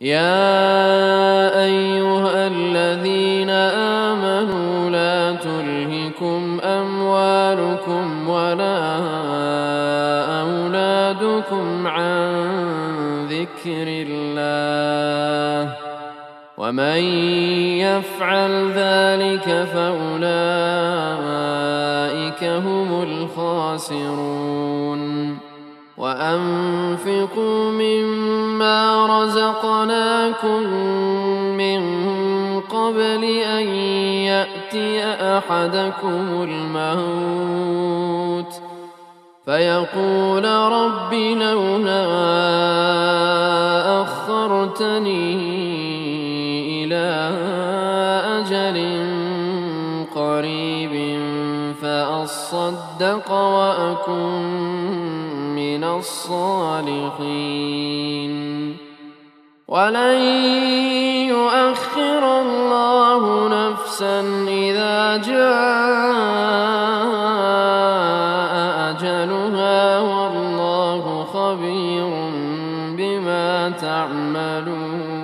يا أيها الذين آمنوا لا تلهكم أموالكم ولا أولادكم عن ذكر الله ومن يفعل ذلك فأولئك هم الخاسرون وأنفقوا مما رزقناكم من قبل أن يأتي أحدكم الموت فيقول رب لولا أخرتني إلى أجل قريب فأصدق وأكن من الصالحين ولن يؤخر الله نفسا إذا جاء أجلها والله خبير بما تعملون.